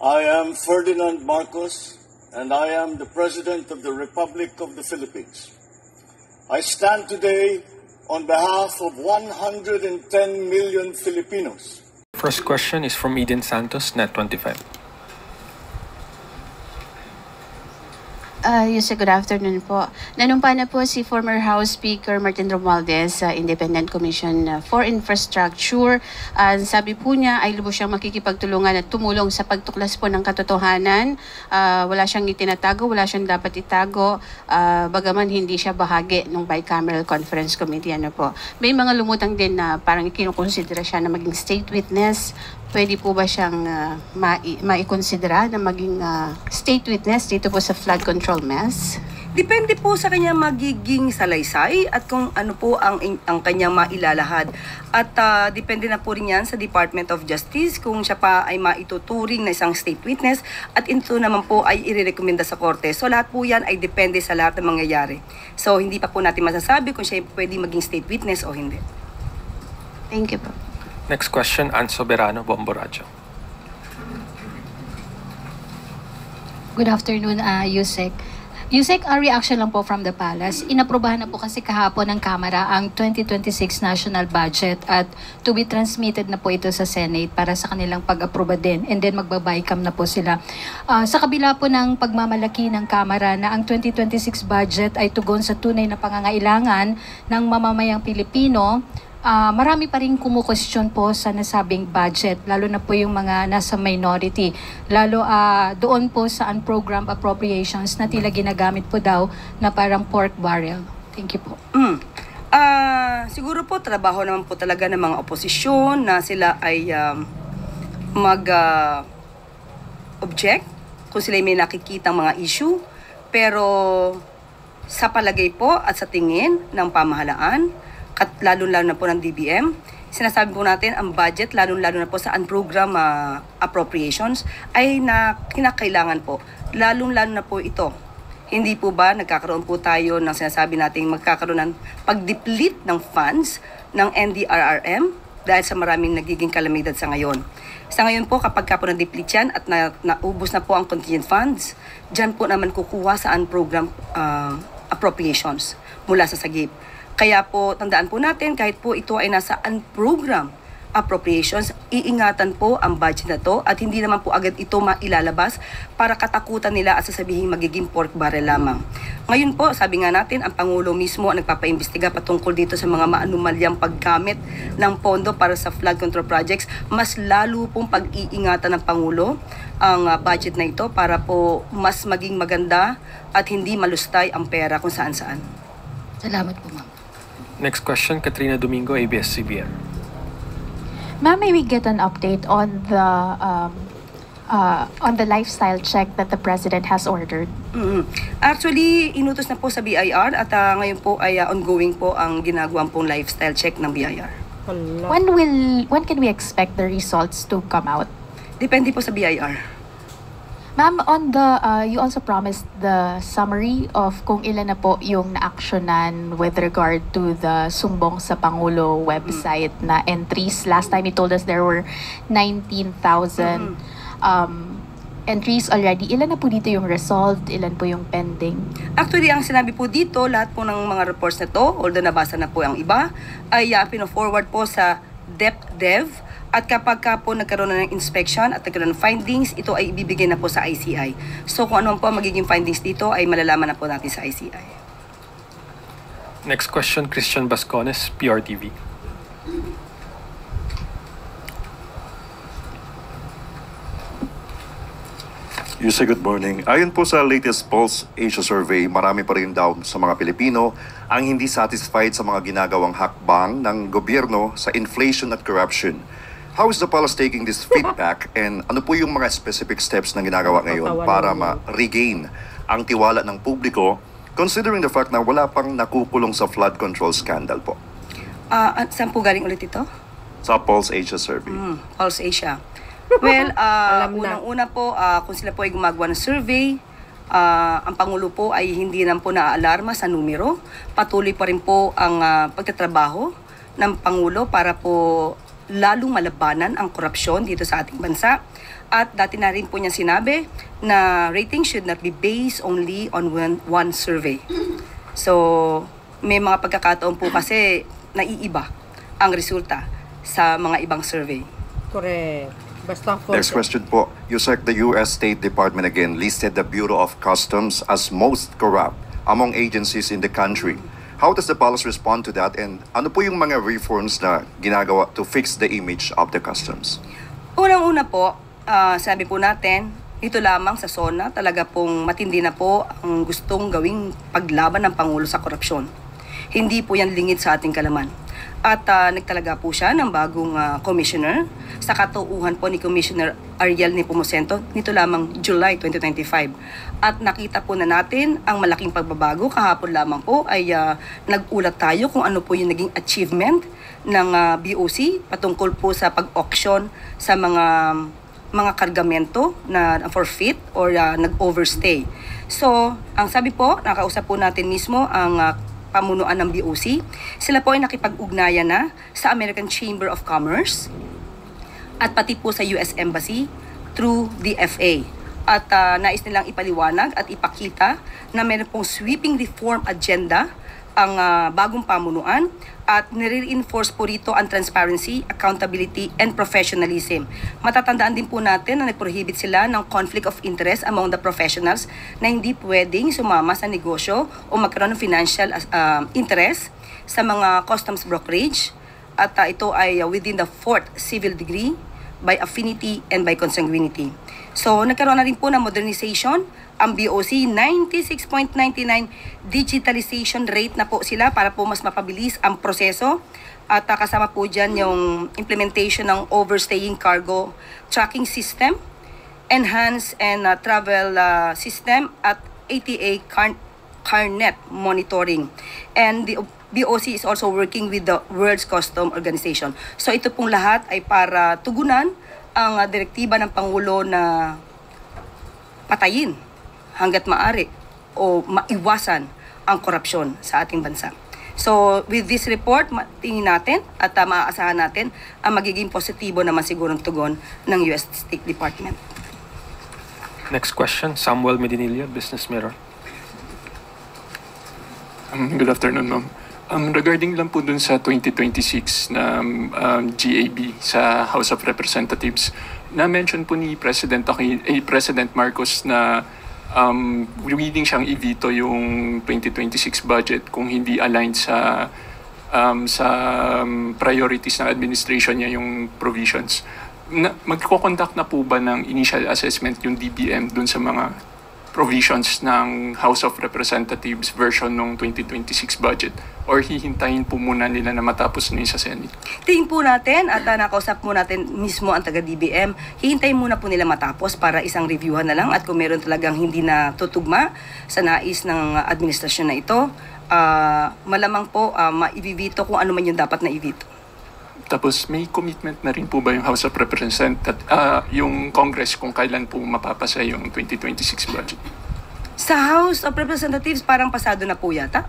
I am Ferdinand Marcos, and I am the President of the Republic of the Philippines. I stand today on behalf of 110 million Filipinos. First question is from Eden Santos, Net25. Yes, good afternoon po. Nanumpa na po si former House Speaker Martin Romualdez sa Independent Commission for Infrastructure. Sabi po niya ay lubos siyang makikipagtulungan at tumulong sa pagtuklas po ng katotohanan. Wala siyang itinatago, wala siyang dapat itago, bagaman hindi siya bahagi ng Bicameral Conference Committee. Ano po. May mga lumutang din na parang kinukonsidera siya na maging state witness. Pwede po ba siyang maikonsidera na maging state witness dito po sa flood control mess? Depende po sa kanya magiging salaysay at kung ano po ang kanyang mailalahad. At depende na po rin yan sa Department of Justice kung siya pa ay maituturing na isang state witness at ito naman po ay irerekomenda sa korte. So lahat po yan ay depende sa lahat ng mangyayari. So hindi pa po natin masasabi kung siya pwede maging state witness o hindi. Thank you po. Next question, Ann Soberano, Bombo Radio. Good afternoon, Yusek. Yusek, reaction lang po from the Palace. Inaprobahan na po kasi kahapon ng Kamara ang 2026 National Budget at to be transmitted na po ito sa Senate para sa kanilang pag-aproba din. And then magbabaycam na po sila. Sa kabila po ng pagmamalaki ng Kamara na ang 2026 budget ay tugon sa tunay na pangangailangan ng mamamayang Pilipino, marami pa rin kumukwestiyon po sa nasabing budget, lalo na po yung mga nasa minority. Lalo doon po sa unprogrammed appropriations na tila ginagamit po daw na parang pork barrel. Thank you po. Siguro po trabaho naman po talaga ng mga oposisyon na sila ay mag-object kung sila may nakikitang mga issue. Pero sa palagay po at sa tingin ng pamahalaan, at lalo-lalo na po ng DBM, sinasabi po natin ang budget, lalo-lalo na po sa unprogrammed appropriations, ay kinakailangan po. Lalo-lalo na po ito. Hindi po ba nagkakaroon po tayo ng sinasabi natin magkakaroon ng pag-deplete ng funds ng NDRRM dahil sa maraming nagiging kalamidad sa ngayon. Sa ngayon po, kapag ka po na-deplete yan at naubos na po ang contingent funds, dyan po naman kukuha sa unprogrammed appropriations mula sa SAGIP. Kaya po, tandaan po natin, kahit po ito ay nasa unprogrammed appropriations, iingatan po ang budget na to at hindi naman po agad ito mailalabas para katakutan nila at sasabihin magiging pork barrel lamang. Ngayon po, sabi nga natin, ang Pangulo mismo ang nagpapaimbestiga patungkol dito sa mga maanumalyang paggamit ng pondo para sa flood control projects. Mas lalo pong pag-iingatan ng Pangulo ang budget na ito para po mas maging maganda at hindi malustay ang pera kung saan-saan. Salamat po, ma'am. Next question, Katrina Domingo, ABS-CBN. Ma'am, may we get an update on the lifestyle check that the President has ordered? Actually, inutos na po sa BIR at ngayon po ay ongoing po ang ginagawang pong lifestyle check ng BIR. When can we expect the results to come out? Depende po sa BIR. Ma'am, you also promised the summary of kung ilan na po yung na-actionan with regard to the Sumbong sa Pangulo website na entries. Last time you told us there were 19,000 entries already. Ilan na po dito yung resolved? Ilan po yung pending? Actually, ang sinabi po dito, lahat po ng mga reports na to, although nabasa na po ang iba, ay pino-forward po sa DepDev. At kapag po nagkaroon na ng inspection at nagkaroon ng findings, ito ay ibibigay na po sa ICI. So kung ano po magiging findings dito ay malalaman na po natin sa ICI. Next question, Christian Bascones, PRTV. Yusek, good morning. Ayon po sa latest Pulse Asia survey, marami pa rin daw sa mga Pilipino ang hindi satisfied sa mga ginagawang hakbang ng gobyerno sa inflation at corruption. How is the Palace taking this feedback and ano po yung mga specific steps na ginagawa ngayon para ma-regain ang tiwala ng publiko considering the fact na wala pang nakukulong sa flood control scandal po? Saan po galing ulit ito? Sa Pulse Asia survey. Pulse Asia. Well, unang-una po, kung sila po ay gumagawa ng survey, ang Pangulo po ay hindi naman po naaalarma sa numero. Patuloy pa rin po ang pagtatrabaho ng Pangulo para po lalong malabanan ang korupsyon dito sa ating bansa. At dati na rin po niya sinabi na rating should not be based only on one survey. So, may mga pagkakataon po kasi naiiba ang resulta sa mga ibang survey. Correct. Basta for Next question po. Yusek, the U.S. State Department again listed the Bureau of Customs as most corrupt among agencies in the country. How does the palace respond to that, and ano po yung mga reforms na ginagawa to fix the image of the customs? Unang-una po, sabi po natin, ito lamang sa SONA, talaga pong matindi na po ang gustong gawing paglaban ng Pangulo sa korupsyon. Hindi po yan lingid sa ating kalaman. At nagtalaga po siya ng bagong commissioner sa katuuhan po ni Commissioner Ariel Nepomuceno nito lamang July 2025. At nakita po na natin ang malaking pagbabago. Kahapon lamang po ay nag-ulat tayo kung ano po yung naging achievement ng BOC patungkol po sa pag-auction sa mga kargamento na forfeit or nag-overstay. So, ang sabi po, nakausap po natin mismo ang pamunuan ng BOC. Sila po ay nakipag-ugnayan na sa American Chamber of Commerce at pati po sa US Embassy through the FA. At nais nilang ipaliwanag at ipakita na meron pong sweeping reform agenda ang bagong pamunuan at nire-reinforce po rito ang transparency, accountability, and professionalism. Matatandaan din po natin na nag-prohibit sila ng conflict of interest among the professionals na hindi pwedeng sumama sa negosyo o magkaroon ng financial interest sa mga customs brokerage at ito ay within the 4th civil degree by affinity and by consanguinity. So, nagkaroon na rin po ng modernization. Ang BOC, 96.99 digitalization rate na po sila para po mas mapabilis ang proseso. At kasama po dyan yung implementation ng overstaying cargo tracking system, enhanced and travel system at ATA CarNet monitoring. And the BOC is also working with the World Customs Organization. So ito pong lahat ay para tugunan ang direktiba ng Pangulo na patayin hanggat maaari o maiwasan ang korupsyon sa ating bansa. So, with this report, tingin natin at maaasahan natin ang magiging positibo naman sigurong tugon ng US State Department. Next question, Samuel Medinilla, Business Mirror. Good afternoon, ma'am. Regarding lang po dun sa 2026 na GAB sa House of Representatives, na-mention po ni President Marcos na willing siyang i-veto yung 2026 budget kung hindi aligned sa priorities ng administration niya yung provisions. Magko-conduct na po ba ng initial assessment yung DBM dun sa mga provisions ng House of Representatives version ng 2026 budget, or hihintayin po muna nila na matapos na yun sa Senate? Tingin po natin at nakausap po natin mismo ang taga-DBM. Hihintayin muna po nila matapos para isang reviewhan na lang, at kung meron talagang hindi na tutugma sa nais ng administrasyon na ito, malamang po maibivito kung ano man yung dapat na ibito. Tapos may commitment na rin po ba yung House of Representatives, yung Congress, kung kailan po mapapasa yung 2026 budget? Sa House of Representatives, parang pasado na po yata.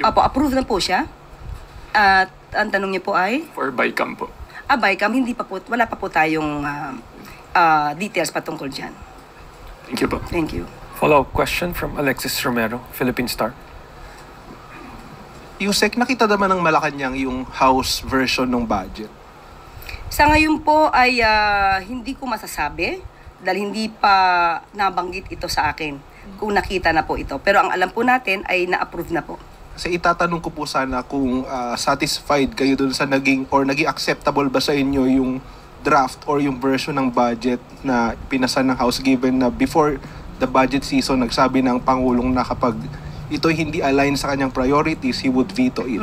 Opo, approve na po siya. At ang tanong niyo po ay? For BICAM po. BICAM, hindi pa po, wala pa po tayong details patungkol dyan. Thank you po. Thank you. Follow-up question from Alexis Romero, Philippine Star. Yusek, nakita naman ng Malacanang yung House version ng budget. Sa ngayon po ay hindi ko masasabi dahil hindi pa nabanggit ito sa akin kung nakita na po ito. Pero ang alam po natin ay na-approve na po. Kasi itatanong ko po sana kung satisfied kayo dun sa naging acceptable ba sa inyo yung draft or yung version ng budget na pinasa ng House, given na before the budget season nagsabi ng Pangulong na kapag ito hindi align sa kanyang priorities, he would veto it.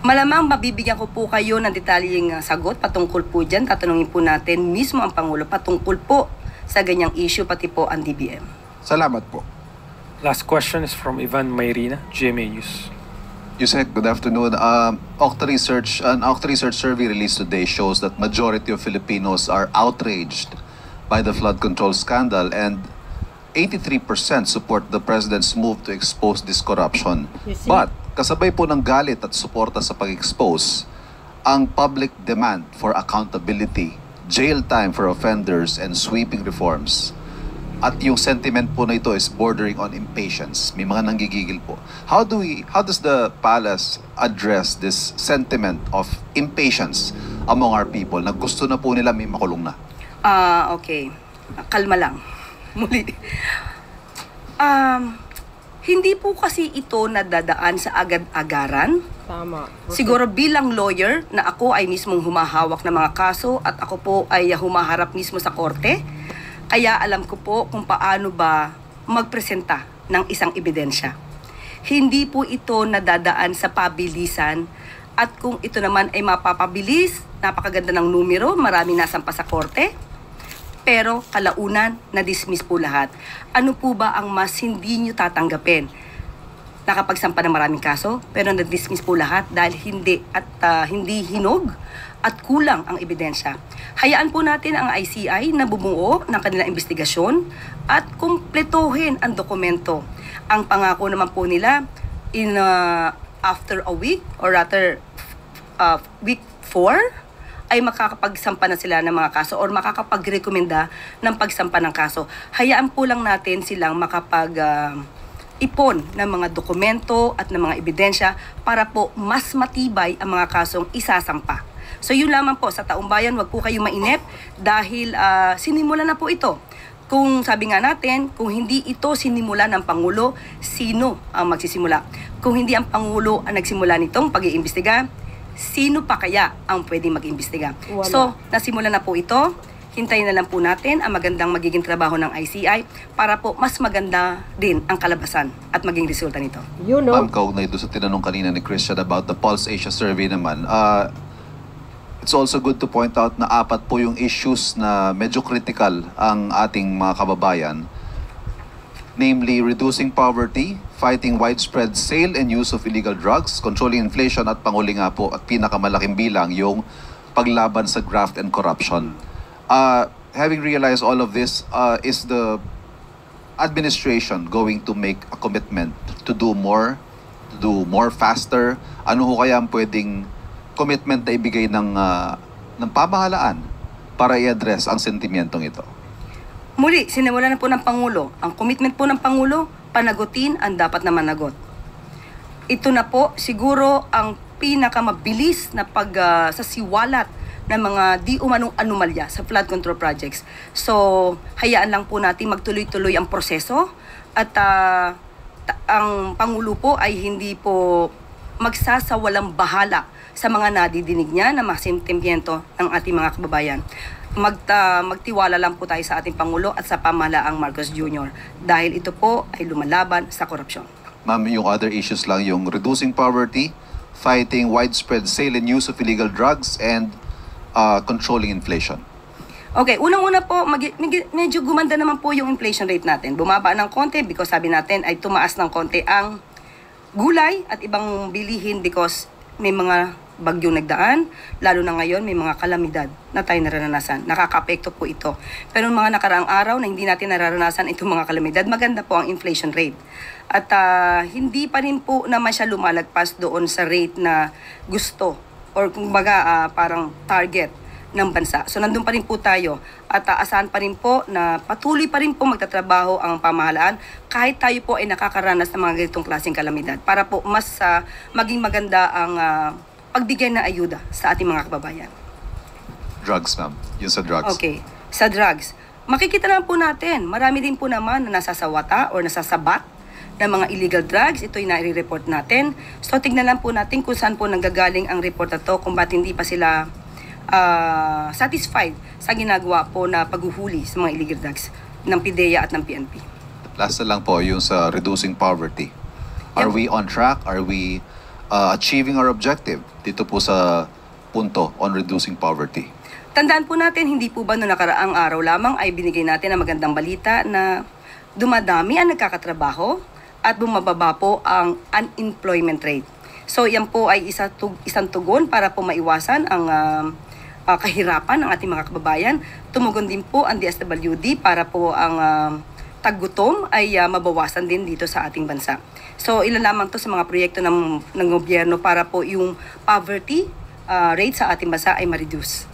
Malamang mabibigyan ko po kayo ng detalyeng sagot patungkol po dyan. Tatanungin po natin mismo ang Pangulo patungkol po sa ganyang issue, pati po ang DBM. Salamat po. Last question is from Ivan Mayrina, GMA News. Yusek, good afternoon. An Octa Research survey released today shows that majority of Filipinos are outraged by the flood control scandal, and 83% support the President's move to expose this corruption. But, kasabay po ng galit at suporta sa pag-expose, ang public demand for accountability jail time for offenders, and sweeping reforms. At yung sentiment po na ito is bordering on impatience. May mga nanggigigil po. How does the palace address this sentiment of impatience among our people na gusto na po nila may makulong na? Okay. Kalma lang. Muli. Hindi po kasi ito nadadaan sa agad-agaran. Tama. Siguro bilang lawyer na ako ay mismong humahawak ng mga kaso at ako po ay humaharap mismo sa korte, kaya alam ko po kung paano ba magpresenta ng isang ebidensya. Hindi po ito nadadaan sa pabilisan at kung ito naman ay mapapabilis, napakaganda ng numero, marami nasampa sa korte, pero kalaunan, na-dismiss po lahat. Ano po ba ang mas hindi nyo tatanggapin? Nakapagsampa ng maraming kaso, pero na-dismiss po lahat dahil hindi hinog at kulang ang ebidensya. Hayaan po natin ang ICI na bumuo ng kanilang investigasyon at kumpletuhin ang dokumento. Ang pangako naman po nila after a week or rather week 4 ay makakapagsampa na sila ng mga kaso or makakapagrekomenda ng pagsampa ng kaso. Hayaan po lang natin silang ipon ng mga dokumento at ng mga ebidensya para po mas matibay ang mga kasong isasampa. So yun lamang po, sa taong bayan, wag po kayong mainip dahil sinimula na po ito. Kung sabi nga natin, kung hindi ito sinimula ng Pangulo, sino ang magsisimula? Kung hindi ang Pangulo ang nagsimula nitong pag-iimbestiga, sino pa kaya ang pwedeng mag-imbestiga? So, nasimula na po ito. Hintayin na lang po natin ang magandang magiging trabaho ng ICI para po mas maganda din ang kalabasan at maging resulta nito. Ma'am, kaugnay doon sa tinanong kanina ni Christian about the Pulse Asia survey naman, it's also good to point out na 4 po yung issues na medyo critical ang ating mga kababayan. Namely, reducing poverty, fighting widespread sale and use of illegal drugs, controlling inflation at panghuli nga po at pinakamalaking bilang yung paglaban sa graft and corruption. Having realized all of this, is the administration going to make a commitment to do more faster? Ano ho kaya ang pwedeng commitment na ibigay ng pamahalaan para i-address ang sentimentong ito? Muli, sinimulan na po ng Pangulo. Ang commitment po ng Pangulo, panagutin ang dapat na managot. Ito na po siguro ang pinakamabilis na sasiwalat ng mga di umanong anomalya sa flood control projects. So, hayaan lang po natin magtuloy-tuloy ang proseso at ang Pangulo po ay hindi po magsasawalang bahala sa mga nadidinig niya na mga sentimiento ng ating mga kababayan. Magtiwala lang po tayo sa ating Pangulo at sa pamahalaang Marcos Jr. dahil ito po ay lumalaban sa korupsyon. Ma'am, yung other issues lang, yung reducing poverty, fighting widespread sale and use of illegal drugs, and controlling inflation. Okay, unang-una po, medyo gumanda naman po yung inflation rate natin. Bumaba ng konti because sabi natin ay tumaas ng konti ang gulay at ibang bilihin because may mga bagyong nagdaan, lalo na ngayon may mga kalamidad na tayo nararanasan. Nakaka-apekto po ito. Pero mga nakaraang araw na hindi natin nararanasan itong mga kalamidad, maganda po ang inflation rate. At hindi pa rin po naman siya lumalagpas doon sa rate na gusto or kumbaga parang target ng bansa. So nandun pa rin po tayo at asahan pa rin po na patuloy pa rin po magtatrabaho ang pamahalaan kahit tayo po ay nakakaranas ng mga ganitong klaseng kalamidad para po mas maging maganda ang pagbigay ng ayuda sa ating mga kababayan. Drugs, ma'am. Yung sa drugs. Okay. Sa drugs. Makikita naman po natin, marami din po naman na nasasawata or nasasabat ng mga illegal drugs. Ito yung nai-report natin. So tignan lang po natin kung saan po nanggagaling ang report na to kung ba't hindi pa sila satisfied sa ginagawa po na paghuhuli sa mga illegal drugs ng PIDEA at ng PNP. Last na lang po yung sa reducing poverty. Are we on track? Are we achieving our objective dito po sa punto on reducing poverty? Tandaan po natin, hindi po ba noong nakaraang araw lamang ay binigay natin ang magandang balita na dumadami ang nagkakatrabaho at bumababa po ang unemployment rate. So yan po ay isang tugon para po maiwasan ang kahirapan ng ating mga kababayan. Tumugon din po ang DSWD para po ang taggutom ay mabawasan din dito sa ating bansa. So ilan lamang to sa mga proyekto ng gobyerno para po yung poverty rate sa ating bansa ay ma-reduce.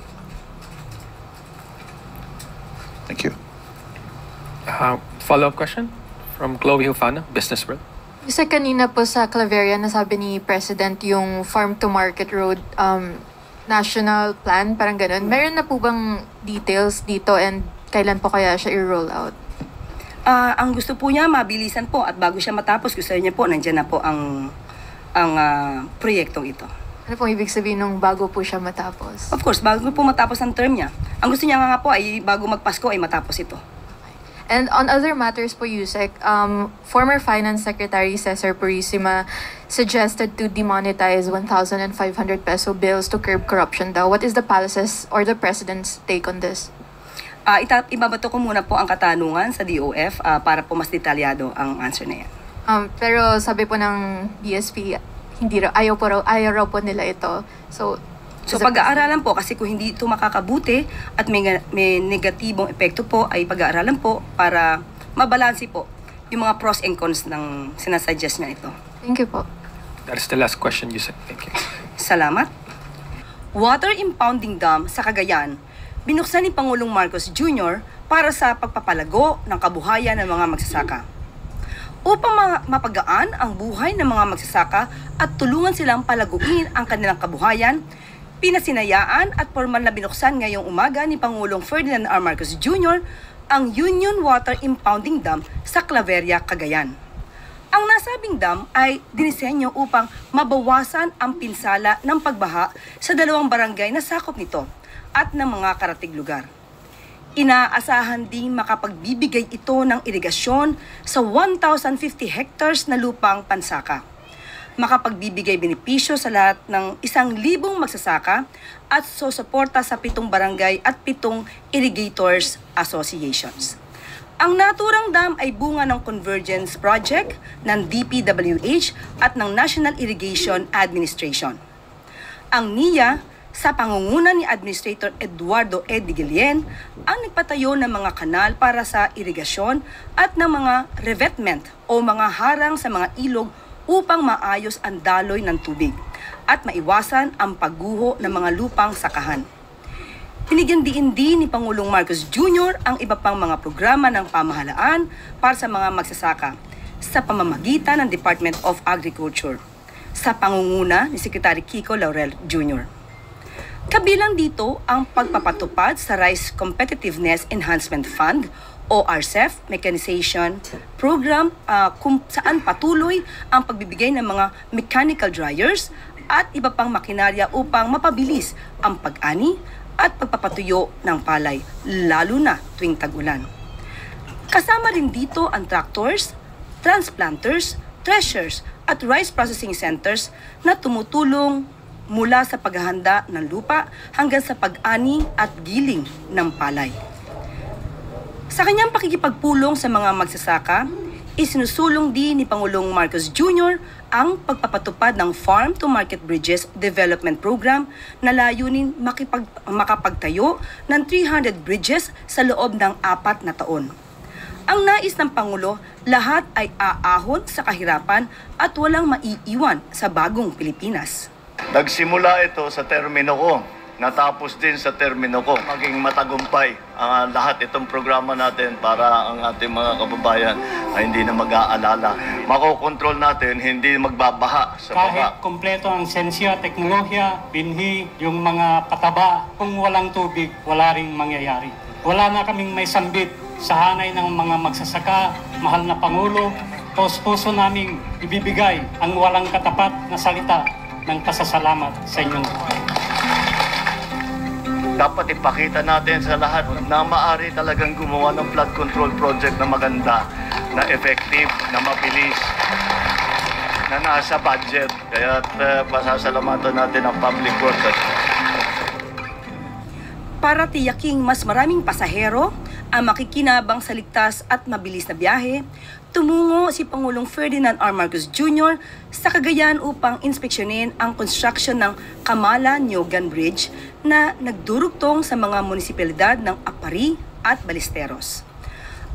Thank you. Follow-up question from Chloe Hufana, Business World. Isa kanina po sa Claveria, nasabi ni President yung Farm to Market Road national plan, parang ganun. Meron na po bang details dito and kailan po kaya siya i-roll out? Ang gusto po niya, mabilisan po at bago siya matapos, gusto niya po, nandiyan na po ang proyektong ito. Ano pong ibig sabihin nung bago po siya matapos? Of course, bago po matapos ang term niya. Ang gusto niya nga po ay bago magpasko ay matapos ito. And on other matters po, Yusek, former Finance Secretary Cesar Purisima suggested to demonetize 1,500 peso bills to curb corruption daw. What is the palace's or the President's take on this? Ibabato ko muna po ang katanungan sa DOF para po mas detalyado ang answer na yan. Pero sabi po ng BSP, ayaw raw po nila ito. So pag-aaralan po, kasi kung hindi ito makakabuti at may negatibong epekto po, ay pag-aaralan po para mabalansi po yung mga pros and cons ng sinasuggest niya ito. Thank you po. That is the last question you said. Thank you. Salamat. Water impounding dam sa Cagayan, binuksan ni Pangulong Marcos Jr. para sa pagpapalago ng kabuhayan ng mga magsasaka. Upang mapagaan ang buhay ng mga magsasaka at tulungan silang palaguin ang kanilang kabuhayan, pinasinayaan at formal na binuksan ngayong umaga ni Pangulong Ferdinand R. Marcos Jr. ang Union Water Impounding Dam sa Claveria, Cagayan. Ang nasabing dam ay dinisenyo upang mabawasan ang pinsala ng pagbaha sa dalawang barangay na sakop nito at ng mga karatig lugar. Inaasahan ding makapagbibigay ito ng irigasyon sa 1,050 hectares na lupang pansaka. Makapagbibigay benepisyo sa lahat ng 1,000 magsasaka at susuporta sa 7 barangay at 7 irrigators associations. Ang naturang dam ay bunga ng Convergence Project ng DPWH at ng National Irrigation Administration. Ang NIA, sa pangunguna ni Administrator Eduardo E. Digilien, ang nagpatayo ng mga kanal para sa irigasyon at ng mga revetment o mga harang sa mga ilog upang maayos ang daloy ng tubig at maiwasan ang pagguho ng mga lupang sakahan. Binigyan din ni Pangulong Marcos Jr. ang iba pang mga programa ng pamahalaan para sa mga magsasaka sa pamamagitan ng Department of Agriculture sa pangunguna ni Secretary Kiko Laurel Jr. Kabilang dito ang pagpapatupad sa Rice Competitiveness Enhancement Fund o RCEF Mechanization Program kung saan patuloy ang pagbibigay ng mga mechanical dryers at iba pang makinarya upang mapabilis ang pag-ani at pagpapatuyo ng palay, lalo na tuwing tag-ulan. Kasama rin dito ang tractors, transplanters, threshers at rice processing centers na tumutulong mula sa paghahanda ng lupa hanggang sa pag-ani at giling ng palay. Sa kanyang pakikipagpulong sa mga magsasaka, isinusulong din ni Pangulong Marcos Jr. ang pagpapatupad ng Farm to Market Bridges Development Program na layunin makapagtayo ng 300 bridges sa loob ng 4 na taon. Ang nais ng Pangulo, lahat ay aahon sa kahirapan at walang maiiwan sa bagong Pilipinas. Nagsimula ito sa termino ko, natapos din sa termino ko. Maging matagumpay ang lahat itong programa natin para ang ating mga kababayan ay hindi na mag-aalala. Makokontrol natin, hindi magbabaha sa baba. Kahit kompleto ang sensya, teknolohiya, binhi, yung mga pataba, kung walang tubig, wala ring mangyayari. Wala na kaming may sambit sa hanay ng mga magsasaka, mahal na Pangulo, puso naming ibibigay ang walang katapat na salita ng pasasalamat sa inyong dapat ipakita natin sa lahat na maaari talagang gumawa ng flood control project na maganda, na effective, na mabilis, na nasa budget. Kaya pasasalamatan natin ang public works. Para tiyaking mas maraming pasahero ang makikinabang sa ligtas at mabilis na biyahe, tumungo si Pangulong Ferdinand R. Marcos Jr. sa Cagayan upang inspeksyonin ang construction ng Kamala-Nyogan Bridge na nagdurugtong sa mga munisipalidad ng Apari at Ballesteros.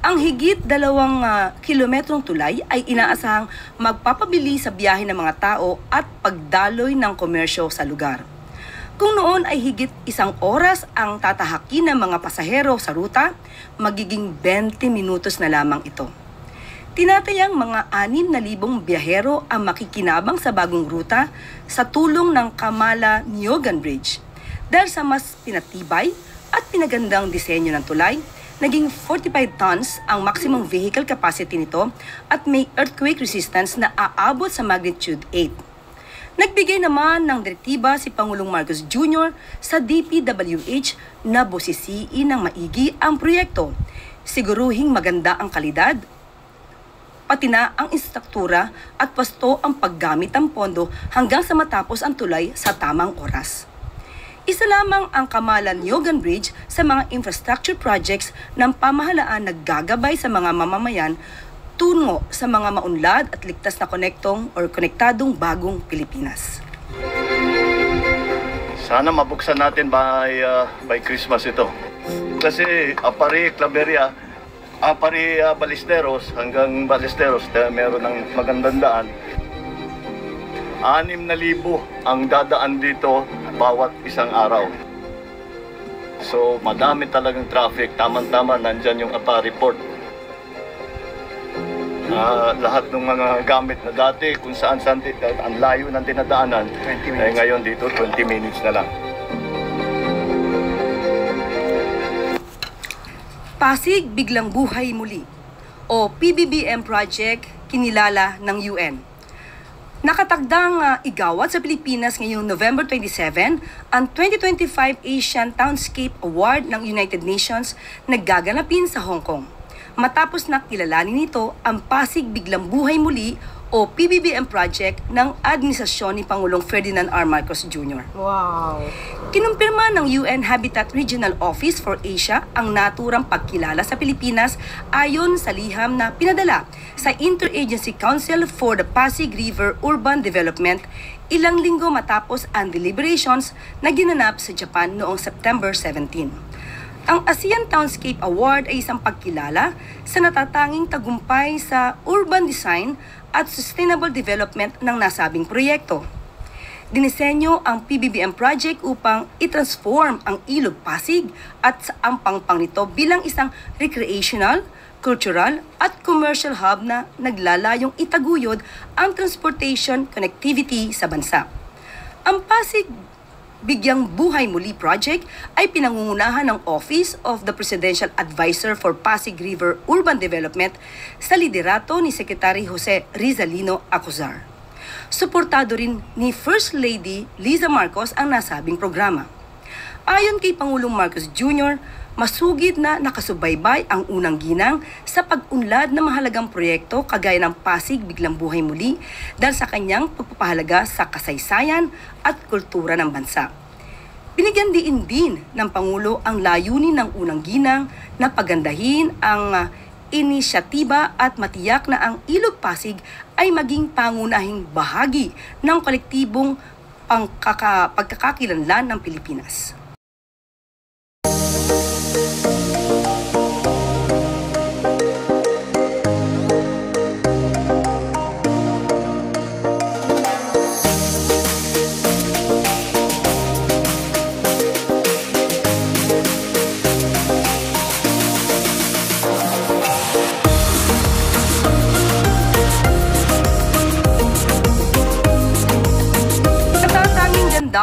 Ang higit 2 kilometrong tulay ay inaasahang magpapabili sa biyahe ng mga tao at pagdaloy ng komersyo sa lugar. Kung noon ay higit 1 oras ang tatahakin ng mga pasahero sa ruta, magiging 20 minutos na lamang ito. Tinatayang mga 6,000 biyahero ang makikinabang sa bagong ruta sa tulong ng Kamala-Niogan Bridge. Dahil sa mas pinatibay at pinagandang disenyo ng tulay, naging 45 tons ang maximum vehicle capacity nito at may earthquake resistance na aabot sa magnitude 8. Nagbigay naman ng direktiba si Pangulong Marcos Jr. sa DPWH na busisiin ng maigi ang proyekto, siguruhing maganda ang kalidad, pati na ang istruktura at pasto ang paggamit ng pondo hanggang sa matapos ang tulay sa tamang oras. Isa lamang ang Kamala-Niogan Bridge sa mga infrastructure projects ng pamahalaan na gagabay sa mga mamamayan tungo sa mga maunlad at ligtas na konektadong bagong Pilipinas. Sana mabuksan natin by Christmas ito. Kasi Apari, Claveria, Apari, Ballesteros hanggang Ballesteros, meron ng magandang daan. 6,000 ang dadaan dito bawat isang araw. So madami talagang traffic. Tama-tama nandyan yung Apari Port. Lahat ng mga gamit na dati kung saan-saan ang layo ng dinadaanan, ngayon dito 20 minutes na lang. Pasig Biglang Buhay Muli o PBBM project kinilala ng UN. Nakatagdang igawad sa Pilipinas ngayong November 27 ang 2025 Asian Townscape Award ng United Nations na gaganapin sa Hong Kong. Matapos na kilalanin nito ang Pasig Biglang Buhay Muli o PBBM project ng administrasyon ni Pangulong Ferdinand R. Marcos Jr. Wow! Kinumpirma ng UN Habitat Regional Office for Asia ang naturang pagkilala sa Pilipinas ayon sa liham na pinadala sa Interagency Council for the Pasig River Urban Development ilang linggo matapos ang deliberations na ginanap sa Japan noong September 17. Ang ASEAN Townscape Award ay isang pagkilala sa natatanging tagumpay sa urban design at sustainable development ng nasabing proyekto. Dinisenyo ang PBBM project upang i-transform ang Ilog Pasig at ang pangpang nito bilang isang recreational, cultural at commercial hub na naglalayong itaguyod ang transportation connectivity sa bansa. Ang Pasig Bigyang Buhay Muli project ay pinangungunahan ng Office of the Presidential Advisor for Pasig River Urban Development sa liderato ni Secretary Jose Rizalino Acuzar. Suportado rin ni First Lady Liza Marcos ang nasabing programa. Ayon kay Pangulong Marcos Jr., masugid na nakasubaybay ang unang ginang sa pag-unlad ng mahalagang proyekto kagaya ng Pasig Biglang Buhay Muli dahil sa kanyang pagpapahalaga sa kasaysayan at kultura ng bansa. Binigyan din ng Pangulo ang layunin ng unang ginang na pagandahin ang inisyatiba at matiyak na ang Ilog Pasig ay maging pangunahing bahagi ng kolektibong pagkakakilanlan ng Pilipinas.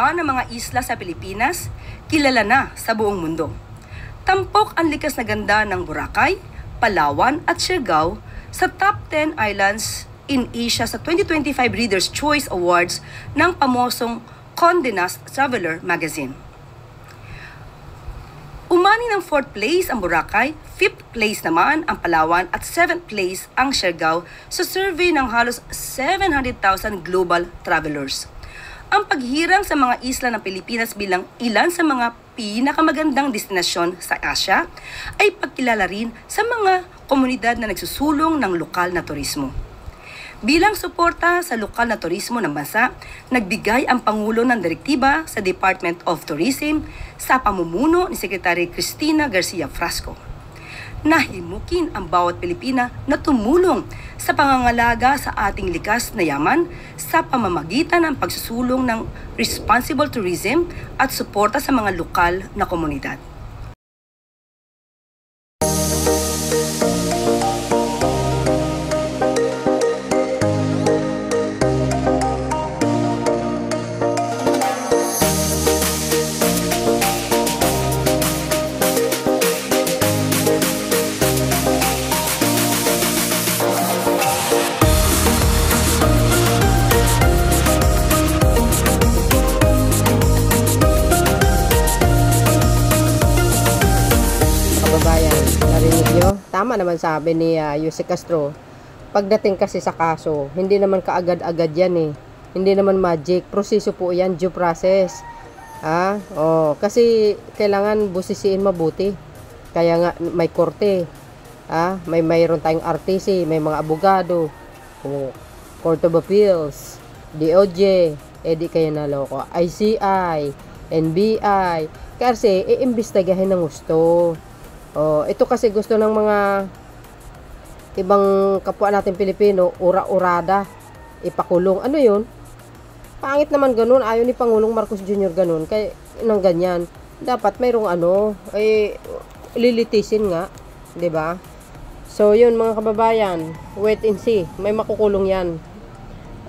Ng mga isla sa Pilipinas, kilala na sa buong mundo. Tampok ang likas na ganda ng Boracay, Palawan at Siargao sa top 10 islands in Asia sa 2025 Reader's Choice Awards ng pamosong Condé Nast Traveler magazine. Umani ng 4th place ang Boracay, 5th place naman ang Palawan at 7th place ang Siargao sa survey ng halos 700,000 global travelers. Ang paghirang sa mga isla ng Pilipinas bilang ilan sa mga pinakamagandang destinasyon sa Asia ay pagkilala rin sa mga komunidad na nagsusulong ng lokal na turismo. Bilang suporta sa lokal na turismo ng bansa, nagbigay ang Pangulo ng direktiba sa Department of Tourism sa pamumuno ni Secretary Cristina Garcia Frasco. na himukin ang bawat Pilipina na tumulong sa pangangalaga sa ating likas na yaman sa pamamagitan ng pagsusulong ng responsible tourism at suporta sa mga lokal na komunidad. Tama naman sabi ni Yuse Castro, pagdating kasi sa kaso, hindi naman kaagad-agad yan eh. Hindi naman magic, proseso po yan, due process. Kasi kailangan busisiin mabuti. Kaya nga may korte, mayroon tayong RTC, may mga abogado, Court of Appeals, DOJ, di kayo naloko, ICI, NBI, kasi iimbestigahin ng gusto. Ito kasi gusto ng mga ibang kapwa natin Pilipino, ura-urada, ipakulong. Ano yun? Pangit naman ganun. Ayaw ni Pangulong Marcos Jr. ganun. Kaya nang ganyan, dapat mayroong lilitisin nga. 'Di ba? So yun mga kababayan, wait and see. May makukulong yan.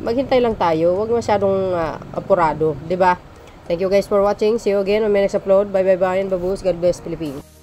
Maghintay lang tayo. Huwag masyadong apurado. 'Di ba? Thank you guys for watching. See you again on my next upload. Bye bye bye and babush. God bless Philippines.